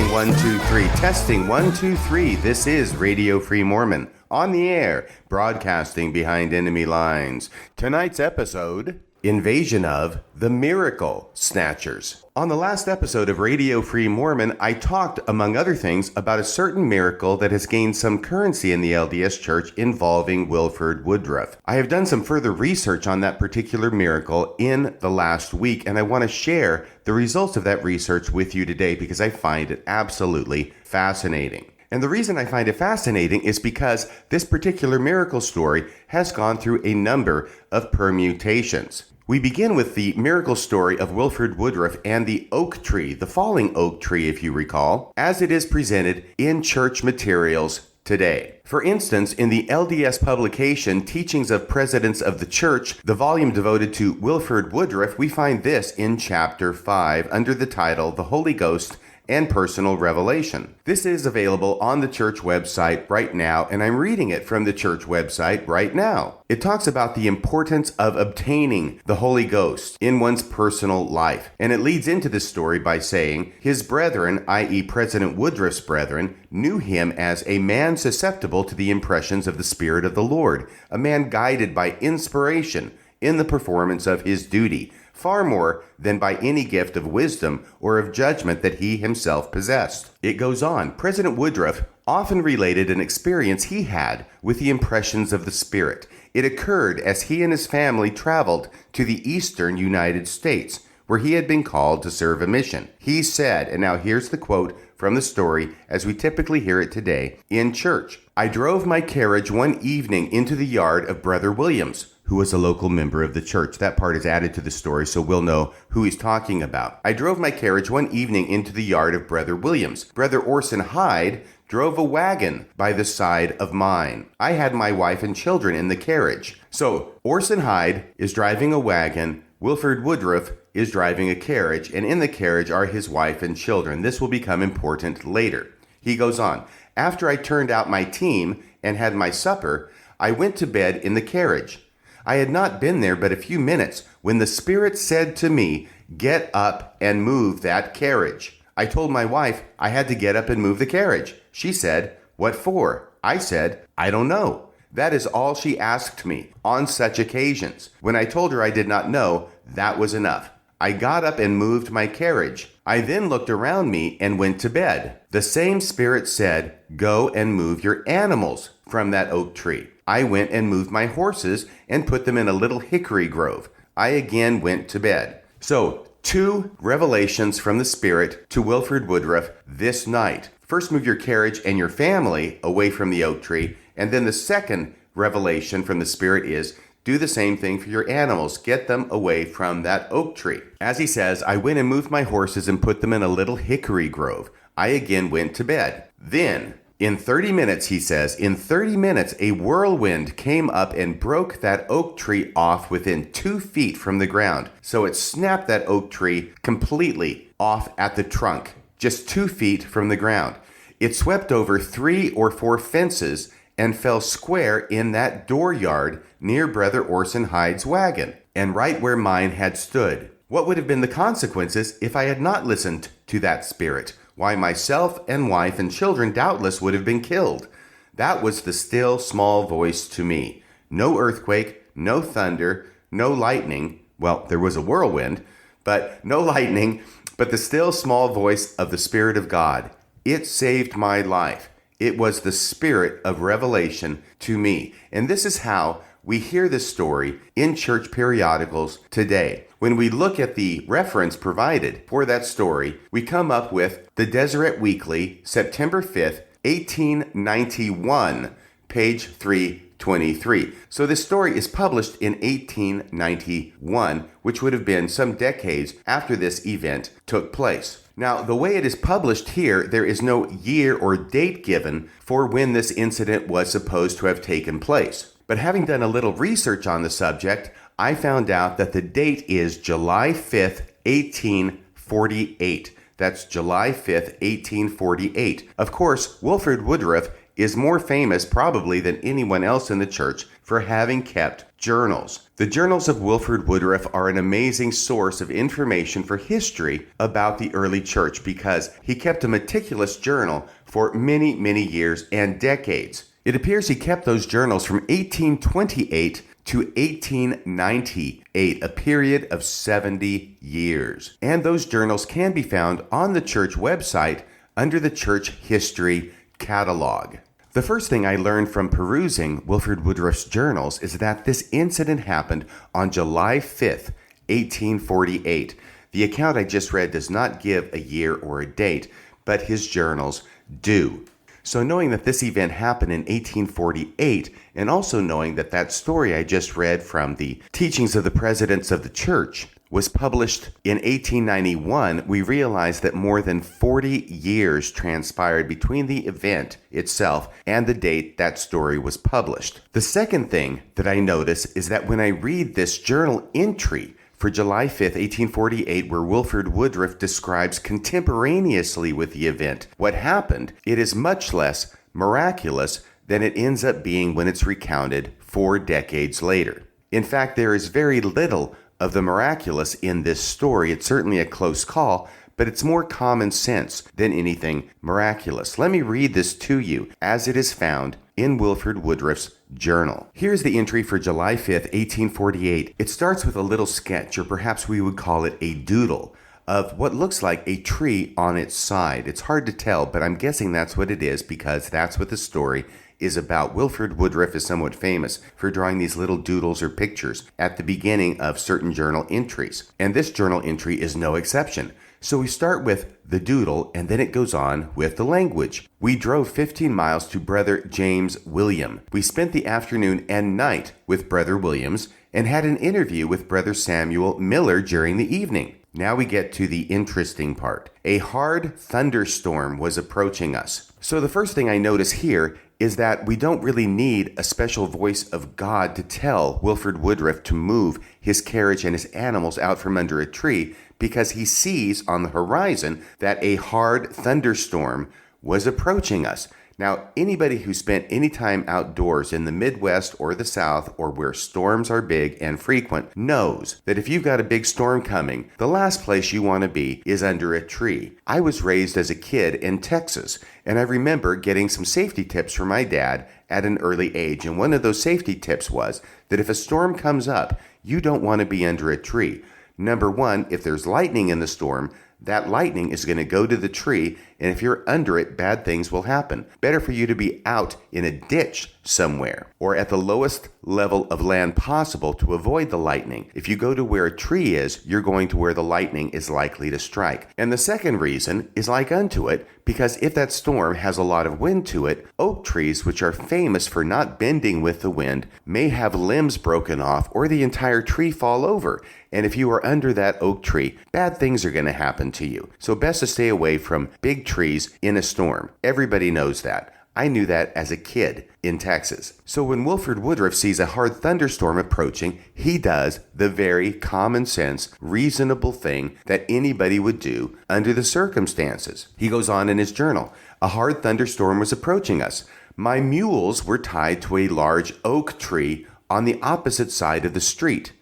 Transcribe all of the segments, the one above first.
Testing 1, 2, 3. Testing 1, 2, 3. This is Radio Free Mormon. On the air, broadcasting behind enemy lines. Tonight's episode, Invasion of the Miracle Snatchers. On the last episode of Radio Free Mormon, I talked, among other things, about a certain miracle that has gained some currency in the LDS Church involving Wilford Woodruff. I have done some further research on that particular miracle in the last week, and I want to share the results of that research with you today because I find it absolutely fascinating. And the reason I find it fascinating is because this particular miracle story has gone through a number of permutations. We begin with the miracle story of Wilford Woodruff and the oak tree, the falling oak tree, if you recall, as it is presented in church materials today. For instance, in the LDS publication Teachings of Presidents of the Church, the volume devoted to Wilford Woodruff, we find this in chapter 5 under the title, The Holy Ghost and Personal Revelation. This is available on the church website right now, and I'm reading it from the church website right now. It talks about the importance of obtaining the Holy Ghost in one's personal life, and it leads into this story by saying, his brethren, i.e. President Woodruff's brethren, knew him as a man susceptible to the impressions of the Spirit of the Lord, a man guided by inspiration in the performance of his duty, far more than by any gift of wisdom or of judgment that he himself possessed. It goes on. President Woodruff often related an experience he had with the impressions of the Spirit. It occurred as he and his family traveled to the eastern United States, where he had been called to serve a mission. He said, and now here's the quote from the story as we typically hear it today in church. I drove my carriage one evening into the yard of Brother Williams, who was a local member of the church. That part is added to the story so we'll know who he's talking about. I drove my carriage one evening into the yard of Brother Williams. Brother Orson Hyde drove a wagon by the side of mine. I had my wife and children in the carriage. So Orson Hyde is driving a wagon, Wilford Woodruff is driving a carriage, and in the carriage are his wife and children. This will become important later. He goes on, after I turned out my team and had my supper, I went to bed in the carriage. I had not been there but a few minutes when the Spirit said to me, get up and move that carriage. I told my wife I had to get up and move the carriage. She said, what for? I said, I don't know. That is all she asked me on such occasions. When I told her I did not know, that was enough. I got up and moved my carriage. I then looked around me and went to bed. The same Spirit said, go and move your animals from that oak tree. I went and moved my horses and put them in a little hickory grove. I again went to bed. So, 2 revelations from the Spirit to Wilford Woodruff this night. First, move your carriage and your family away from the oak tree. And then the second revelation from the Spirit is, do the same thing for your animals. Get them away from that oak tree. As he says, I went and moved my horses and put them in a little hickory grove. I again went to bed. Then, in 30 minutes, he says, in 30 minutes, a whirlwind came up and broke that oak tree off within 2 feet from the ground. So it snapped that oak tree completely off at the trunk, just 2 feet from the ground. It swept over 3 or 4 fences and fell square in that dooryard near Brother Orson Hyde's wagon, and right where mine had stood. What would have been the consequences if I had not listened to that Spirit? Why, myself and wife and children doubtless would have been killed. That was the still small voice to me. No earthquake, no thunder, no lightning. Well, there was a whirlwind, but no lightning, but the still small voice of the Spirit of God. It saved my life. It was the Spirit of revelation to me. And this is how we hear this story in church periodicals today. When we look at the reference provided for that story, we come up with the Deseret Weekly, September 5th, 1891, page 323. So this story is published in 1891, which would have been some decades after this event took place. Now, the way it is published here, there is no year or date given for when this incident was supposed to have taken place. But having done a little research on the subject, I found out that the date is July 5th, 1848. That's July 5th, 1848. Of course, Wilford Woodruff is more famous probably than anyone else in the church for having kept journals. The journals of Wilford Woodruff are an amazing source of information for history about the early church because he kept a meticulous journal for many, many years and decades. It appears he kept those journals from 1828 to 1898, a period of 70 years. And those journals can be found on the church website under the Church History Catalog. The first thing I learned from perusing Wilford Woodruff's journals is that this incident happened on July 5th, 1848. The account I just read does not give a year or a date, but his journals do. So knowing that this event happened in 1848, and also knowing that that story I just read from the Teachings of the Presidents of the Church was published in 1891, we realize that more than 40 years transpired between the event itself and the date that story was published. The second thing that I notice is that when I read this journal entry for July 5th, 1848, where Wilford Woodruff describes contemporaneously with the event what happened, it is much less miraculous than it ends up being when it's recounted 4 decades later. In fact, there is very little of the miraculous in this story. It's certainly a close call, but it's more common sense than anything miraculous. Let me read this to you as it is found in Wilford Woodruff's journal. Here's the entry for July 5th, 1848. It starts with a little sketch, or perhaps we would call it a doodle, of what looks like a tree on its side. It's hard to tell, but I'm guessing that's what it is because that's what the story is about. Wilford Woodruff is somewhat famous for drawing these little doodles or pictures at the beginning of certain journal entries. And this journal entry is no exception. So we start with the doodle, and then it goes on with the language. We drove 15 miles to Brother James William. We spent the afternoon and night with Brother Williams and had an interview with Brother Samuel Miller during the evening. Now we get to the interesting part. A hard thunderstorm was approaching us. So the first thing I notice here is that we don't really need a special voice of God to tell Wilford Woodruff to move his carriage and his animals out from under a tree, because he sees on the horizon that a hard thunderstorm was approaching us. Now, anybody who spent any time outdoors in the Midwest or the South, or where storms are big and frequent, knows that if you've got a big storm coming, the last place you want to be is under a tree. I was raised as a kid in Texas, and I remember getting some safety tips from my dad at an early age. And one of those safety tips was that if a storm comes up, you don't want to be under a tree. Number one, if there's lightning in the storm, that lightning is going to go to the tree, and if you're under it, bad things will happen. Better for you to be out in a ditch somewhere, or at the lowest level of land possible to avoid the lightning. If you go to where a tree is, you're going to where the lightning is likely to strike. And the second reason is like unto it, because if that storm has a lot of wind to it, oak trees, which are famous for not bending with the wind, may have limbs broken off or the entire tree fall over. And if you are under that oak tree, bad things are going to happen to you. So best to stay away from big trees in a storm. Everybody knows that. I knew that as a kid in Texas. So when Wilford Woodruff sees a hard thunderstorm approaching, he does the very common sense, reasonable thing that anybody would do under the circumstances. He goes on in his journal. A hard thunderstorm was approaching us. My mules were tied to a large oak tree on the opposite side of the street.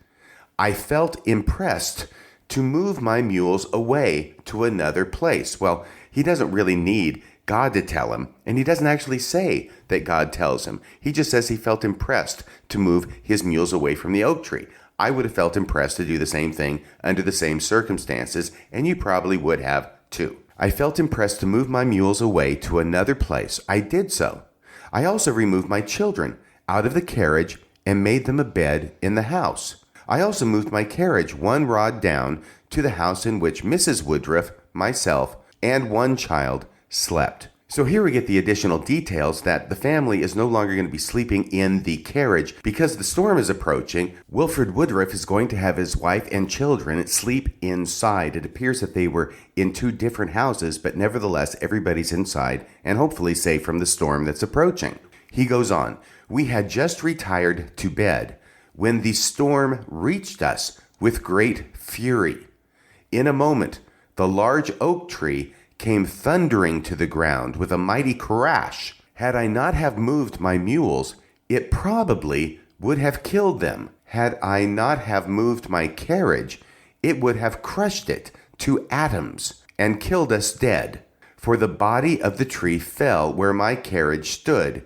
I felt impressed to move my mules away to another place. Well, he doesn't really need God to tell him, and he doesn't actually say that God tells him. He just says he felt impressed to move his mules away from the oak tree. I would have felt impressed to do the same thing under the same circumstances, and you probably would have too. I felt impressed to move my mules away to another place. I did so. I also removed my children out of the carriage and made them a bed in the house. I also moved my carriage 1 rod down to the house in which Mrs. Woodruff, myself, and 1 child slept. So here we get the additional details that the family is no longer going to be sleeping in the carriage because the storm is approaching. Wilford Woodruff is going to have his wife and children sleep inside. It appears that they were in 2 different houses, but nevertheless, everybody's inside and hopefully safe from the storm that's approaching. He goes on, we had just retired to bed when the storm reached us with great fury. In a moment, the large oak tree came thundering to the ground with a mighty crash. Had I not have moved my mules, it probably would have killed them. Had I not have moved my carriage, it would have crushed it to atoms and killed us dead. For the body of the tree fell where my carriage stood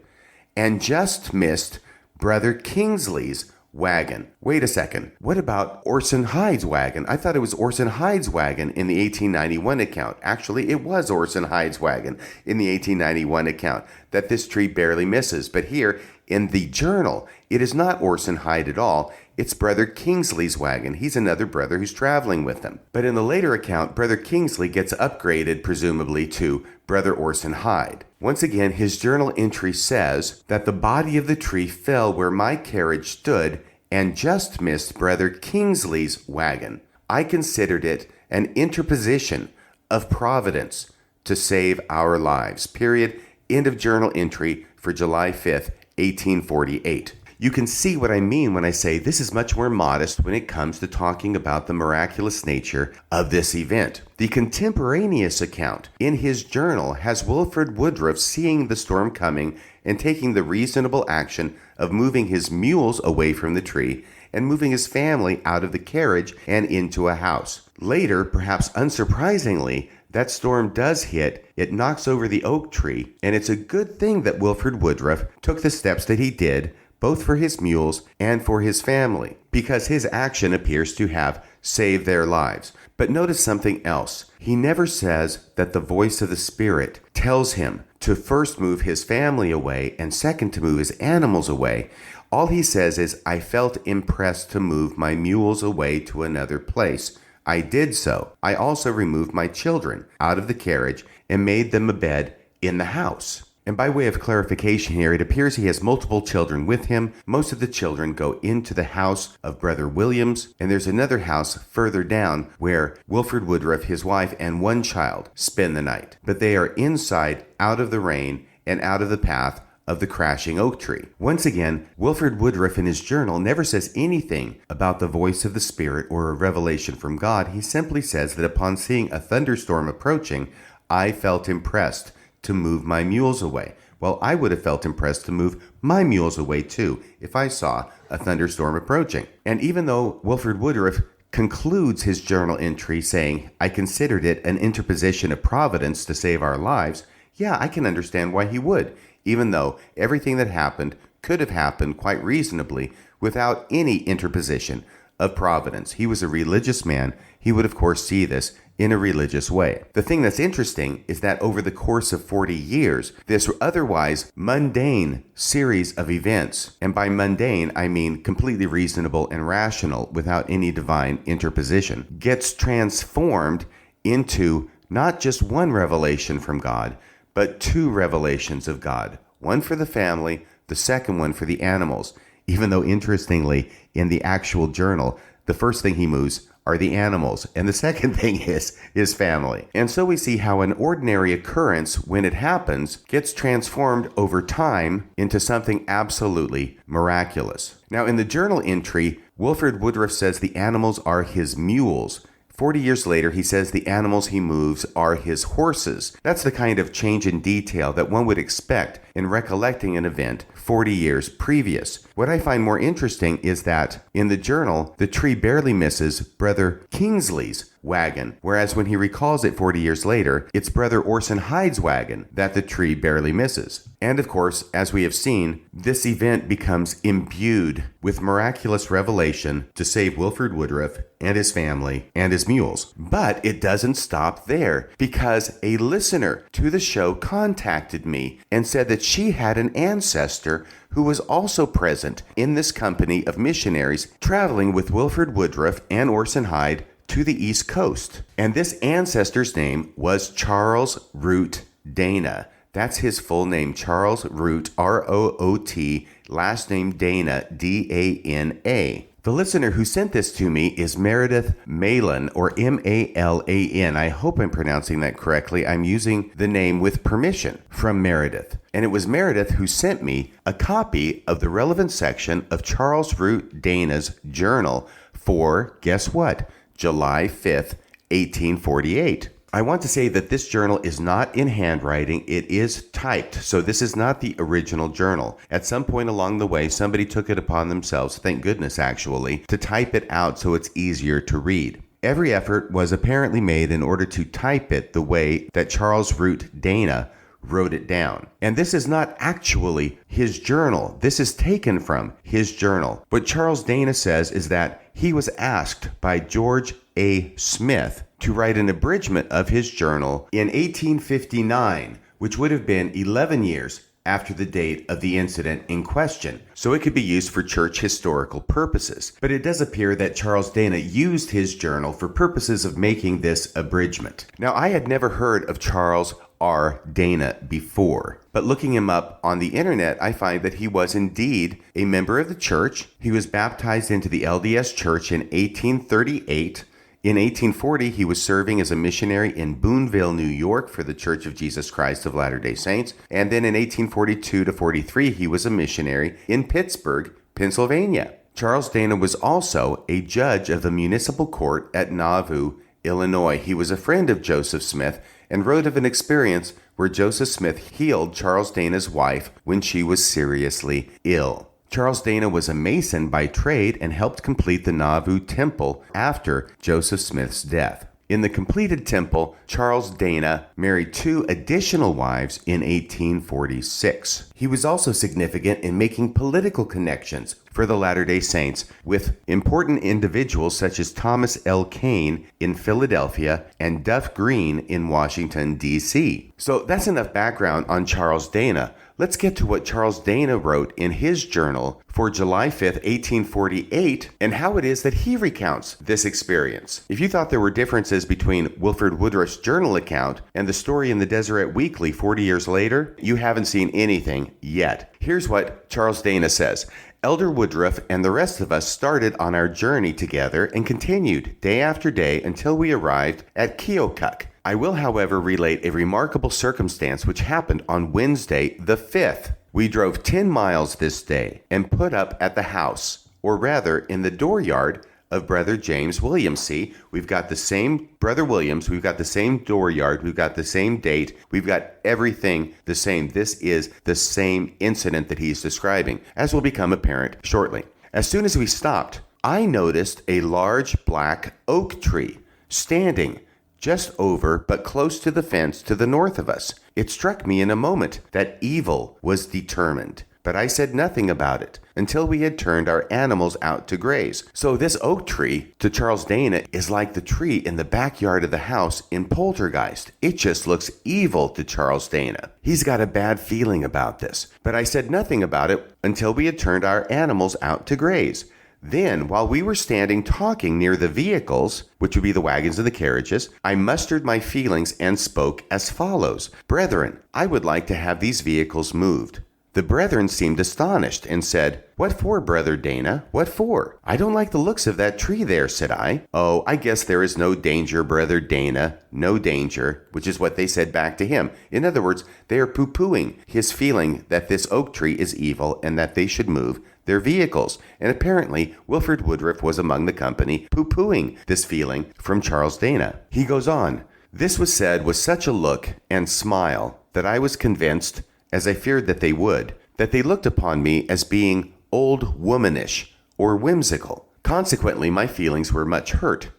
and just missed Brother Kingsley's wagon. Wait a second. What about Orson Hyde's wagon? I thought it was Orson Hyde's wagon in the 1891 account. Actually, it was Orson Hyde's wagon in the 1891 account that this tree barely misses. But here in the journal, it is not Orson Hyde at all. It's Brother Kingsley's wagon. He's another brother who's traveling with them. But in the later account, Brother Kingsley gets upgraded, presumably, to Brother Orson Hyde. Once again, his journal entry says that the body of the tree fell where my carriage stood and just missed Brother Kingsley's wagon. I considered it an interposition of providence to save our lives. Period. End of journal entry for July 5th, 1848. You can see what I mean when I say this is much more modest when it comes to talking about the miraculous nature of this event. The contemporaneous account in his journal has Wilford Woodruff seeing the storm coming and taking the reasonable action of moving his mules away from the tree and moving his family out of the carriage and into a house. Later, perhaps unsurprisingly, that storm does hit, it knocks over the oak tree, and it's a good thing that Wilford Woodruff took the steps that he did, both for his mules and for his family, because his action appears to have saved their lives. But notice something else. He never says that the voice of the Spirit tells him to first move his family away and second to move his animals away. All he says is, I felt impressed to move my mules away to another place. I did so. I also removed my children out of the carriage and made them a bed in the house. And by way of clarification here, it appears he has multiple children with him. Most of the children go into the house of Brother Williams, and there's another house further down where Wilford Woodruff, his wife, and one child spend the night. But they are inside, out of the rain, and out of the path of the crashing oak tree. Once again, Wilford Woodruff in his journal never says anything about the voice of the Spirit or a revelation from God. He simply says that upon seeing a thunderstorm approaching, I felt impressed to move my mules away. Well, I would have felt impressed to move my mules away too if I saw a thunderstorm approaching. And even though Wilford Woodruff concludes his journal entry saying, I considered it an interposition of providence to save our lives, yeah, I can understand why he would, even though everything that happened could have happened quite reasonably without any interposition of providence. He was a religious man. He would, of course, see this in a religious way. The thing that's interesting is that over the course of 40 years, this otherwise mundane series of events, and by mundane, I mean completely reasonable and rational without any divine interposition, gets transformed into not just one revelation from God, but two revelations of God. One for the family, the second one for the animals. Even though, interestingly, in the actual journal, the first thing he moves are the animals, and the second thing is his family. And so we see how an ordinary occurrence, when it happens, gets transformed over time into something absolutely miraculous. Now, in the journal entry, Wilford Woodruff says the animals are his mules. 40 years later, he says the animals he moves are his horses. That's the kind of change in detail that one would expect in recollecting an event 40 years previous. What I find more interesting is that in the journal, the tree barely misses Brother Kingsley's wagon, whereas when he recalls it 40 years later, it's Brother Orson Hyde's wagon that the tree barely misses. And of course, as we have seen, this event becomes imbued with miraculous revelation to save Wilford Woodruff and his family and his mules. But it doesn't stop there, because a listener to the show contacted me and said that she had an ancestor who was also present in this company of missionaries traveling with Wilford Woodruff and Orson Hyde to the East Coast. And this ancestor's name was Charles Root Dana. That's his full name, Charles Root, R-O-O-T, last name Dana, D-A-N-A. The listener who sent this to me is Meredith Malan, or M-A-L-A-N. I hope I'm pronouncing that correctly. I'm using the name with permission from Meredith. And it was Meredith who sent me a copy of the relevant section of Charles Root Dana's journal for, guess what, July 5th, 1848. I want to say that this journal is not in handwriting, it is typed. So this is not the original journal. At some point along the way, somebody took it upon themselves, thank goodness actually, to type it out so it's easier to read. Every effort was apparently made in order to type it the way that Charles Root Dana wrote it down. And this is not actually his journal. This is taken from his journal. What Charles Dana says is that he was asked by George A. Smith to write an abridgment of his journal in 1859, which would have been 11 years after the date of the incident in question, so it could be used for church historical purposes. But it does appear that Charles Dana used his journal for purposes of making this abridgment. Now, I had never heard of Charles R. Dana before, but looking him up on the internet, I find that he was indeed a member of the church. He was baptized into the LDS Church in 1838. In 1840, he was serving as a missionary in Boonville, New York for the Church of Jesus Christ of Latter-day Saints. And then in 1842 to 43, he was a missionary in Pittsburgh, Pennsylvania. Charles Dana was also a judge of the municipal court at Nauvoo, Illinois. He was a friend of Joseph Smith and wrote of an experience where Joseph Smith healed Charles Dana's wife when she was seriously ill. Charles Dana was a Mason by trade and helped complete the Nauvoo Temple after Joseph Smith's death. In the completed temple, Charles Dana married 2 additional wives in 1846. He was also significant in making political connections for the Latter-day Saints with important individuals such as Thomas L. Kane in Philadelphia and Duff Green in Washington, D.C. So that's enough background on Charles Dana. Let's get to what Charles Dana wrote in his journal for July 5th, 1848, and how it is that he recounts this experience. If you thought there were differences between Wilford Woodruff's journal account and the story in the Deseret Weekly 40 years later, you haven't seen anything yet. Here's what Charles Dana says. Elder Woodruff and the rest of us started on our journey together and continued day after day until we arrived at Keokuk. I will, however, relate a remarkable circumstance which happened on Wednesday, the 5th. We drove 10 miles this day and put up at the house, or rather in the dooryard of Brother James Williams. See, we've got the same Brother Williams, we've got the same dooryard, we've got the same date, we've got everything the same. This is the same incident that he's describing, as will become apparent shortly. As soon as we stopped, I noticed a large black oak tree standing just over but close to the fence to the north of us. It struck me in a moment that evil was determined, but I said nothing about it until we had turned our animals out to graze. So this oak tree, to Charles Dana, is like the tree in the backyard of the house in Poltergeist. It just looks evil to Charles Dana. He's got a bad feeling about this, but I said nothing about it until we had turned our animals out to graze. Then, while we were standing talking near the vehicles, which would be the wagons and the carriages, I mustered my feelings and spoke as follows. Brethren, I would like to have these vehicles moved. The brethren seemed astonished and said, What for, Brother Dana? What for? I don't like the looks of that tree there, said I. Oh, I guess there is no danger, Brother Dana. No danger, which is what they said back to him. In other words, they are poo-pooing his feeling that this oak tree is evil and that they should move their vehicles. And apparently, Wilford Woodruff was among the company poo-pooing this feeling from Charles Dana. He goes on, This was said with such a look and smile that I was convinced, as I feared that they would, that they looked upon me as being old womanish or whimsical. Consequently, my feelings were much hurt.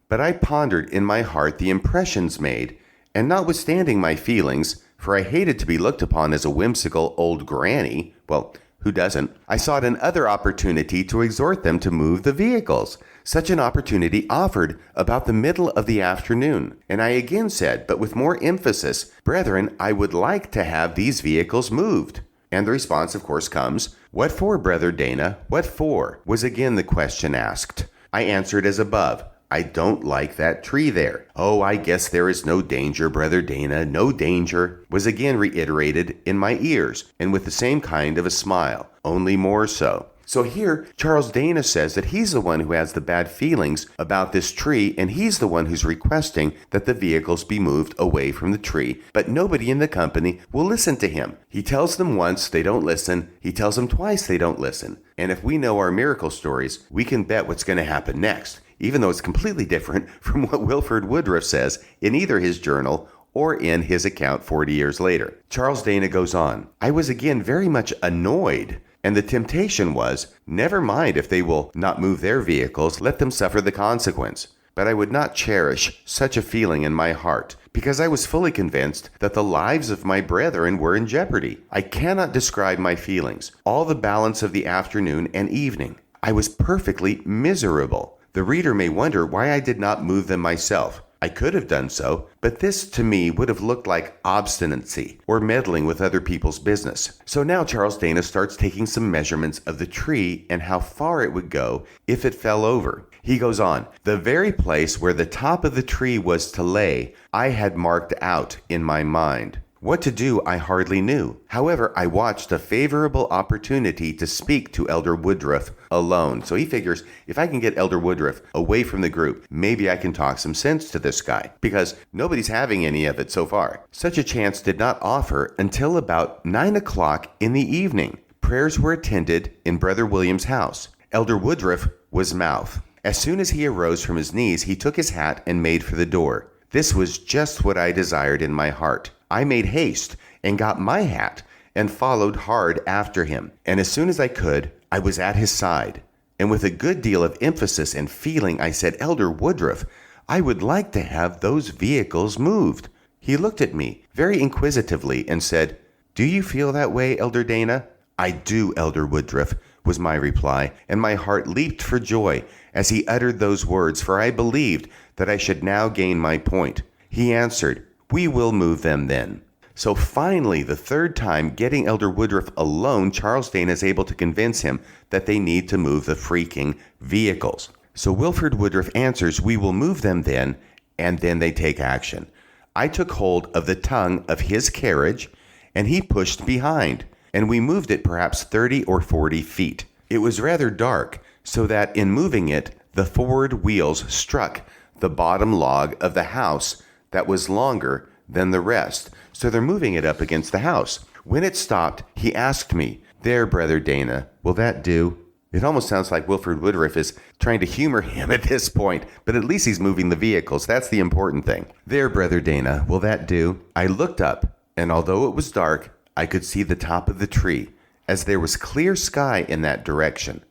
But I pondered in my heart the impressions made, and notwithstanding my feelings, for I hated to be looked upon as a whimsical old granny, well, who doesn't? I sought another opportunity to exhort them to move the vehicles. Such an opportunity offered about the middle of the afternoon, and I again said, but with more emphasis, Brethren, I would like to have these vehicles moved. And the response, of course, comes, What for, Brother Dana? What for? Was again the question asked. I answered as above, I don't like that tree there. Oh, I guess there is no danger, Brother Dana, no danger, was again reiterated in my ears, and with the same kind of a smile, only more so. So here, Charles Dana says that he's the one who has the bad feelings about this tree, and he's the one who's requesting that the vehicles be moved away from the tree, but nobody in the company will listen to him. He tells them once, they don't listen. He tells them twice, they don't listen. And if we know our miracle stories, we can bet what's going to happen next. even though it's completely different from what Wilford Woodruff says in either his journal or in his account 40 years later. Charles Dana goes on, I was again very much annoyed, and the temptation was, never mind if they will not move their vehicles, let them suffer the consequence. But I would not cherish such a feeling in my heart, because I was fully convinced that the lives of my brethren were in jeopardy. I cannot describe my feelings, all the balance of the afternoon and evening. I was perfectly miserable. The reader may wonder why I did not move them myself. I could have done so, but this to me would have looked like obstinacy or meddling with other people's business. So now Charles Dana starts taking some measurements of the tree and how far it would go if it fell over. He goes on, the very place where the top of the tree was to lay, I had marked out in my mind. What to do I hardly knew. However, I watched a favorable opportunity to speak to Elder Woodruff alone. So he figures, if I can get Elder Woodruff away from the group, maybe I can talk some sense to this guy, because nobody's having any of it so far. Such a chance did not offer until about 9 o'clock in the evening. Prayers were attended in Brother William's house. Elder Woodruff was mouth. As soon as he arose from his knees, he took his hat and made for the door. This was just what I desired in my heart. I made haste and got my hat and followed hard after him. And as soon as I could, I was at his side. And with a good deal of emphasis and feeling, I said, Elder Woodruff, I would like to have those vehicles moved. He looked at me very inquisitively and said, Do you feel that way, Elder Dana? I do, Elder Woodruff, was my reply, and my heart leaped for joy as he uttered those words, for I believed that I should now gain my point. He answered, We will move them then. So finally, the third time, getting Elder Woodruff alone, Charles Dana is able to convince him that they need to move the freaking vehicles. So Wilford Woodruff answers, We will move them then, and then they take action. I took hold of the tongue of his carriage, and he pushed behind, and we moved it perhaps 30 or 40 feet. It was rather dark, so that in moving it, the forward wheels struck the bottom log of the house that was longer than the rest. So they're moving it up against the house. When it stopped, he asked me, There, Brother Dana, will that do? It almost sounds like Wilford Woodruff is trying to humor him at this point, but at least he's moving the vehicles. That's the important thing. There, Brother Dana, will that do? I looked up, and although it was dark, I could see the top of the tree, as there was clear sky in that direction.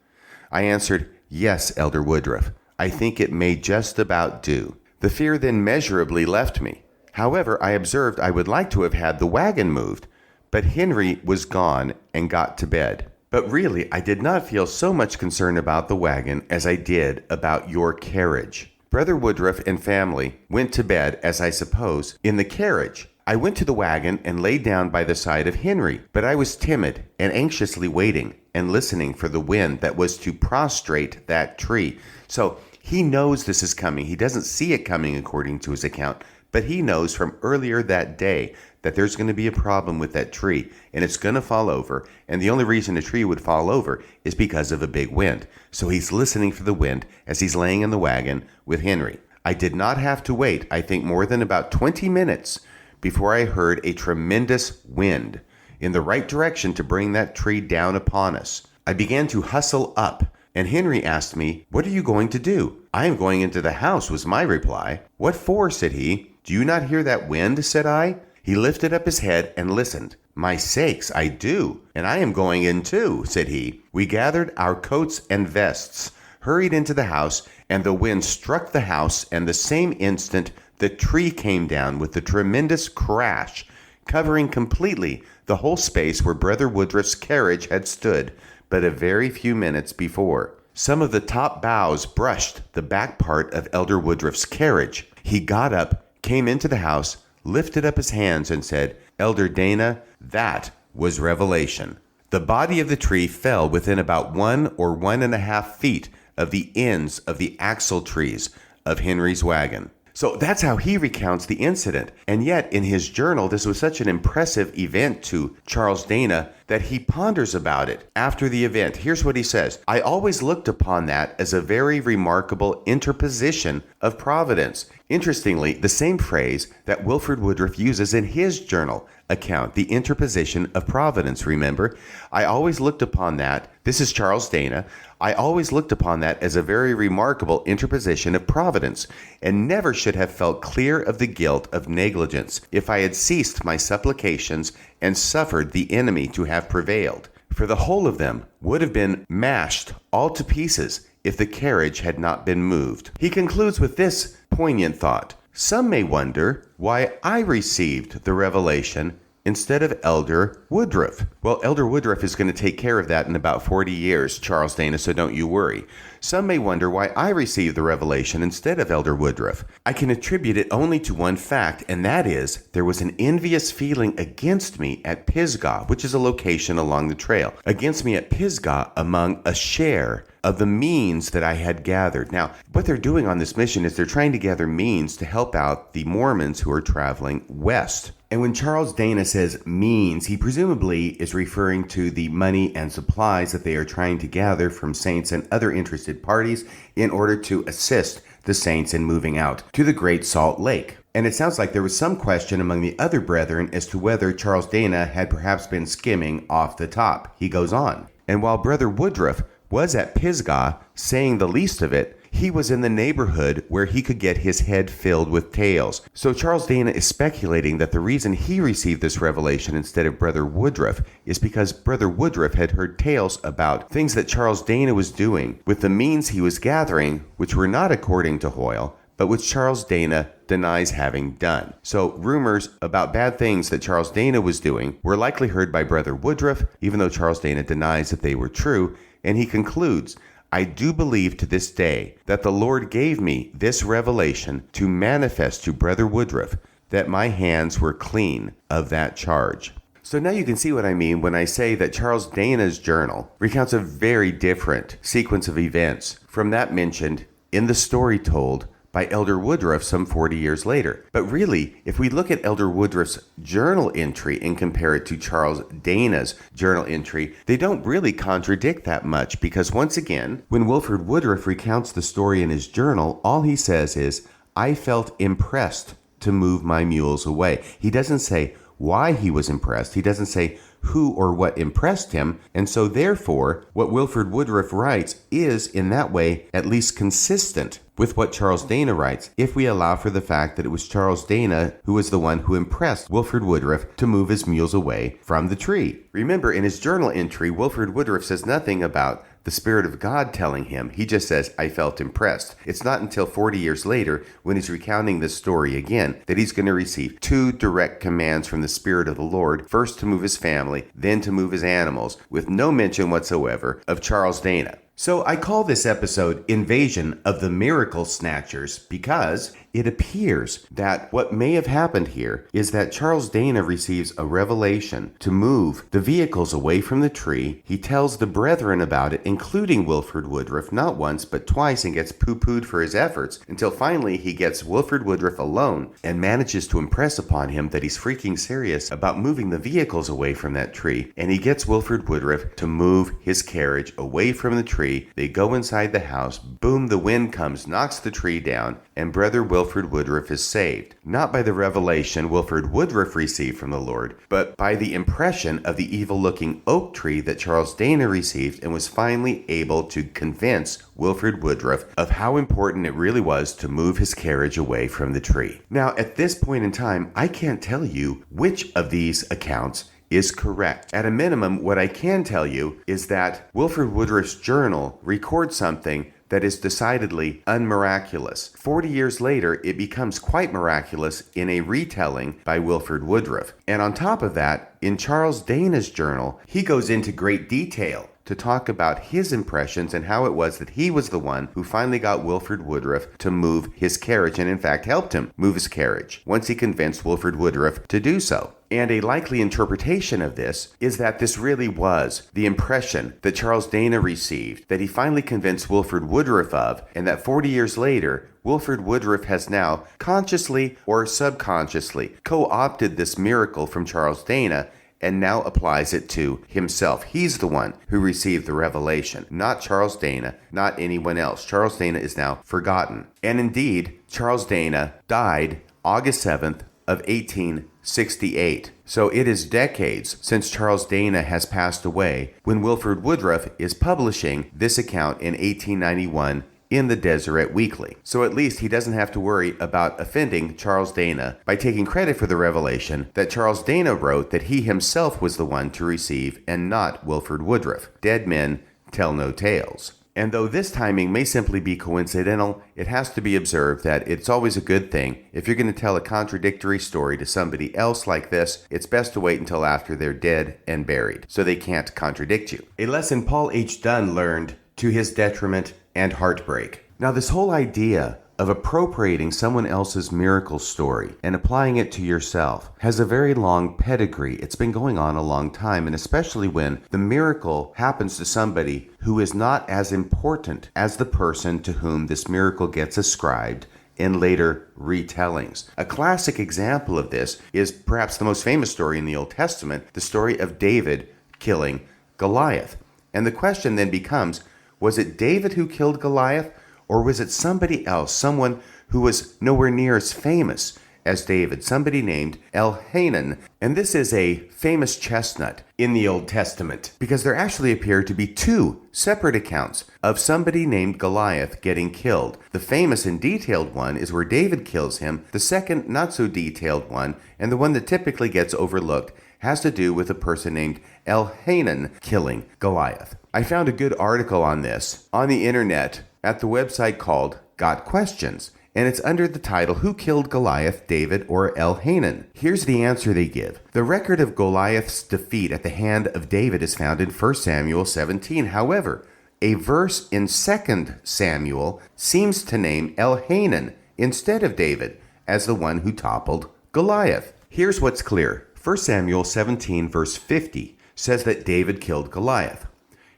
I answered, Yes, Elder Woodruff, I think it may just about do. The fear then measurably left me. However, I observed I would like to have had the wagon moved, but Henry was gone and got to bed. But really, I did not feel so much concern about the wagon as I did about your carriage. Brother Woodruff and family went to bed, as I suppose, in the carriage. I went to the wagon and lay down by the side of Henry, but I was timid and anxiously waiting and listening for the wind that was to prostrate that tree. So he knows this is coming. He doesn't see it coming according to his account, but he knows from earlier that day that there's going to be a problem with that tree and it's going to fall over. And the only reason a tree would fall over is because of a big wind. So he's listening for the wind as he's laying in the wagon with Henry. I did not have to wait, I think, more than about 20 minutes before I heard a tremendous wind in the right direction to bring that tree down upon us. I began to hustle up, and Henry asked me, What are you going to do? I am going into the house, was my reply. What for? Said he. Do you not hear that wind? Said I. He lifted up his head and listened. My sakes, I do, and I am going in too, said he. We gathered our coats and vests, hurried into the house, and the wind struck the house, and the same instant the tree came down with a tremendous crash, covering completely the whole space where Brother Woodruff's carriage had stood but a very few minutes before. Some of the top boughs brushed the back part of Elder Woodruff's carriage. He got up, came into the house, lifted up his hands, and said, Elder Dana, that was revelation. The body of the tree fell within about 1 or 1.5 feet of the ends of the axle trees of Henry's wagon. So that's how he recounts the incident. And yet, in his journal, this was such an impressive event to Charles Dana that he ponders about it after the event. Here's what he says. I always looked upon that as a very remarkable interposition of providence. Interestingly, the same phrase that Wilford Woodruff uses in his journal account, the interposition of providence, remember? I always looked upon that. This is Charles Dana. I always looked upon that as a very remarkable interposition of providence, and never should have felt clear of the guilt of negligence if I had ceased my supplications and suffered the enemy to have prevailed. For the whole of them would have been mashed all to pieces if the carriage had not been moved. He concludes with this poignant thought: some may wonder why I received the revelation instead of Elder Woodruff. Well, Elder Woodruff is going to take care of that in about 40 years, Charles Dana, so don't you worry. Some may wonder why I received the revelation instead of Elder Woodruff. I can attribute it only to one fact, and that is there was an envious feeling against me at Pisgah, which is a location along the trail. Against me at Pisgah among a share of the means that I had gathered. Now, what they're doing on this mission is they're trying to gather means to help out the Mormons who are traveling west. And when Charles Dana says means, he presumably is referring to the money and supplies that they are trying to gather from saints and other interested parties in order to assist the saints in moving out to the Great Salt Lake. And it sounds like there was some question among the other brethren as to whether Charles Dana had perhaps been skimming off the top. He goes on: and while Brother Woodruff was at Pisgah, saying the least of it, he was in the neighborhood where he could get his head filled with tales. So Charles Dana is speculating that the reason he received this revelation instead of Brother Woodruff is because Brother Woodruff had heard tales about things that Charles Dana was doing with the means he was gathering, which were not according to Hoyle, but which Charles Dana denies having done. So rumors about bad things that Charles Dana was doing were likely heard by Brother Woodruff, even though Charles Dana denies that they were true. And he concludes, I do believe to this day that the Lord gave me this revelation to manifest to Brother Woodruff that my hands were clean of that charge. So now you can see what I mean when I say that Charles Dana's journal recounts a very different sequence of events from that mentioned in the story told by Elder Woodruff some 40 years later. But really, if we look at Elder Woodruff's journal entry and compare it to Charles Dana's journal entry, they don't really contradict that much, because once again, when Wilford Woodruff recounts the story in his journal, all he says is, I felt impressed to move my mules away. He doesn't say why he was impressed. He doesn't say who or what impressed him. And so therefore, what Wilford Woodruff writes is in that way at least consistent with what Charles Dana writes, if we allow for the fact that it was Charles Dana who was the one who impressed Wilford Woodruff to move his mules away from the tree. Remember, in his journal entry, Wilford Woodruff says nothing about the Spirit of God telling him. He just says, I felt impressed. It's not until 40 years later, when he's recounting this story again, that he's going to receive two direct commands from the Spirit of the Lord, first to move his family, then to move his animals, with no mention whatsoever of Charles Dana. So I call this episode Invasion of the Miracle Snatchers because it appears that what may have happened here is that Charles Dana receives a revelation to move the vehicles away from the tree. He tells the brethren about it, including Wilford Woodruff, not once but twice, and gets poo-pooed for his efforts until finally he gets Wilford Woodruff alone and manages to impress upon him that he's freaking serious about moving the vehicles away from that tree. And he gets Wilford Woodruff to move his carriage away from the tree. They go inside the house. Boom, the wind comes, knocks the tree down, and Brother Wilford Woodruff is saved. Not by the revelation Wilford Woodruff received from the Lord, but by the impression of the evil-looking oak tree that Charles Dana received, and was finally able to convince Wilford Woodruff of how important it really was to move his carriage away from the tree. Now, at this point in time, I can't tell you which of these accounts is correct. At a minimum, what I can tell you is that Wilford Woodruff's journal records something that is decidedly unmiraculous. 40 years later, it becomes quite miraculous in a retelling by Wilford Woodruff. And on top of that, in Charles Dana's journal, he goes into great detail to talk about his impressions and how it was that he was the one who finally got Wilford Woodruff to move his carriage, and in fact helped him move his carriage once he convinced Wilford Woodruff to do so. And a likely interpretation of this is that this really was the impression that Charles Dana received, that he finally convinced Wilford Woodruff of, and that 40 years later, Wilford Woodruff has now consciously or subconsciously co-opted this miracle from Charles Dana and now applies it to himself. He's the one who received the revelation, not Charles Dana, not anyone else. Charles Dana is now forgotten. And indeed, Charles Dana died August 7th of 1860. 1868. So it is decades since Charles Dana has passed away when Wilford Woodruff is publishing this account in 1891 in the Deseret Weekly. So at least he doesn't have to worry about offending Charles Dana by taking credit for the revelation that Charles Dana wrote that he himself was the one to receive and not Wilford Woodruff. Dead men tell no tales. And though this timing may simply be coincidental, it has to be observed that it's always a good thing. If you're going to tell a contradictory story to somebody else like this, it's best to wait until after they're dead and buried, so they can't contradict you. A lesson Paul H. Dunn learned to his detriment and heartbreak. Now, this whole idea of appropriating someone else's miracle story and applying it to yourself has a very long pedigree. It's been going on a long time, and especially when the miracle happens to somebody who is not as important as the person to whom this miracle gets ascribed in later retellings. A classic example of this is perhaps the most famous story in the Old Testament, the story of David killing Goliath. And the question then becomes, was it David who killed Goliath? Or was it somebody else, someone who was nowhere near as famous as David, somebody named Elhanan? And this is a famous chestnut in the Old Testament because there actually appear to be two separate accounts of somebody named Goliath getting killed. The famous and detailed one is where David kills him. The second, not so detailed one, and the one that typically gets overlooked, has to do with a person named Elhanan killing Goliath. I found a good article on this on the internet at the website called Got Questions, and it's under the title, Who Killed Goliath, David or Elhanan? Here's the answer they give. The record of Goliath's defeat at the hand of David is found in 1 Samuel 17. However, a verse in 2 Samuel seems to name Elhanan instead of David as the one who toppled Goliath. Here's what's clear. 1 Samuel 17 verse 50 says that David killed Goliath.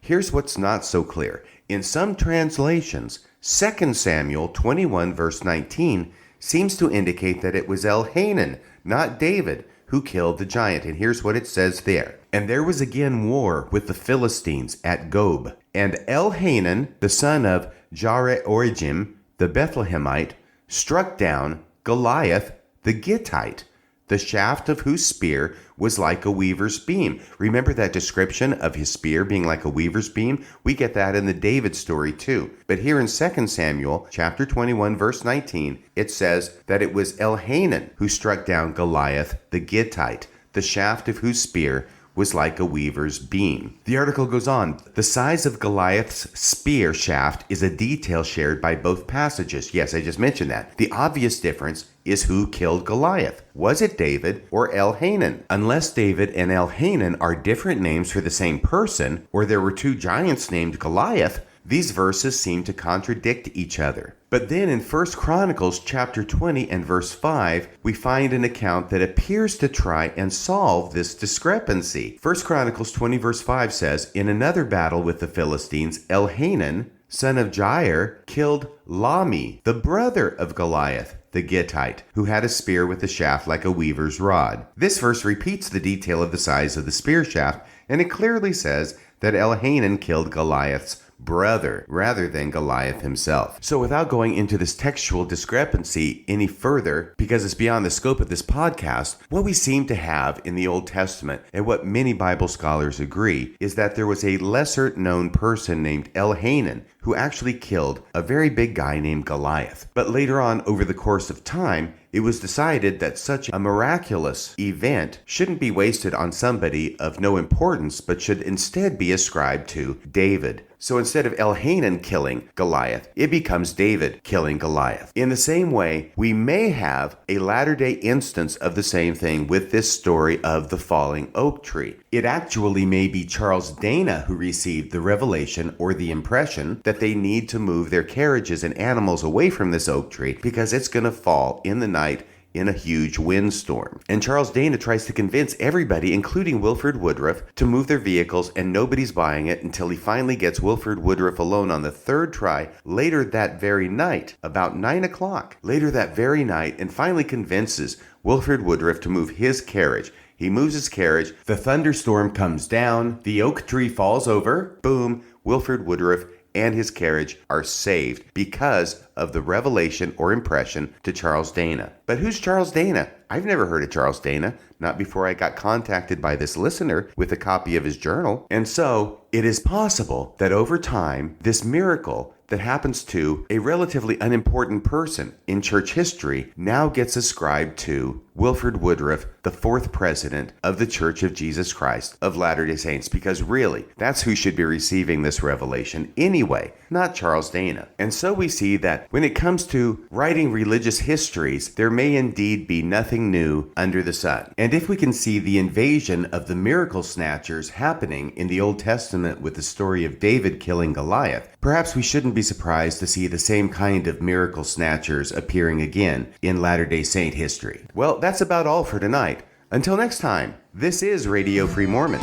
Here's what's not so clear. In some translations, 2 Samuel 21 verse 19 seems to indicate that it was Elhanan, not David, who killed the giant. And here's what it says there. And there was again war with the Philistines at Gob. And Elhanan, the son of Jaare-Oregim, the Bethlehemite, struck down Goliath the Gittite, the shaft of whose spear was like a weaver's beam. Remember that description of his spear being like a weaver's beam? We get that in the David story too. But here in 2 Samuel chapter 21 verse 19, it says that it was Elhanan who struck down Goliath the Gittite, the shaft of whose spear was like a weaver's beam. The article goes on. The size of Goliath's spear shaft is a detail shared by both passages. Yes, I just mentioned that. The obvious difference is who killed Goliath. Was it David or Elhanan? Unless David and Elhanan are different names for the same person, or there were two giants named Goliath, these verses seem to contradict each other. But then in 1 Chronicles chapter 20 and verse 5, we find an account that appears to try and solve this discrepancy. 1 Chronicles 20 verse 5 says, in another battle with the Philistines, Elhanan, son of Jair, killed Lami, the brother of Goliath the Gittite, who had a spear with a shaft like a weaver's rod. This verse repeats the detail of the size of the spear shaft, and it clearly says that Elhanan killed Goliath's brother rather than Goliath himself. So without going into this textual discrepancy any further, because it's beyond the scope of this podcast, what we seem to have in the Old Testament, and what many Bible scholars agree, is that there was a lesser known person named Elhanan who actually killed a very big guy named Goliath. But later on, over the course of time, it was decided that such a miraculous event shouldn't be wasted on somebody of no importance, but should instead be ascribed to David. So instead of Elhanan killing Goliath, it becomes David killing Goliath. In the same way, we may have a latter-day instance of the same thing with this story of the falling oak tree. It actually may be Charles Dana who received the revelation or the impression that they need to move their carriages and animals away from this oak tree because it's going to fall in the night in a huge windstorm. And Charles Dana tries to convince everybody, including Wilford Woodruff, to move their vehicles, and nobody's buying it until he finally gets Wilford Woodruff alone on the third try later that very night, about 9 o'clock. Later that very night, and finally convinces Wilford Woodruff to move his carriage. He moves his carriage, the thunderstorm comes down, the oak tree falls over, boom, Wilford Woodruff and his carriage are saved because of the revelation or impression to Charles Dana. But who's Charles Dana? I've never heard of Charles Dana, not before I got contacted by this listener with a copy of his journal. And so it is possible that over time, this miracle that happens to a relatively unimportant person in church history now gets ascribed to Wilford Woodruff, the fourth president of the Church of Jesus Christ of Latter-day Saints, because really, that's who should be receiving this revelation anyway, not Charles Dana. And so we see that when it comes to writing religious histories, there may indeed be nothing new under the sun. And if we can see the invasion of the miracle snatchers happening in the Old Testament with the story of David killing Goliath, perhaps we shouldn't be surprised to see the same kind of miracle snatchers appearing again in Latter-day Saint history. Well, that's about all for tonight. Until next time, this is Radio Free Mormon,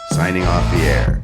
signing off the air.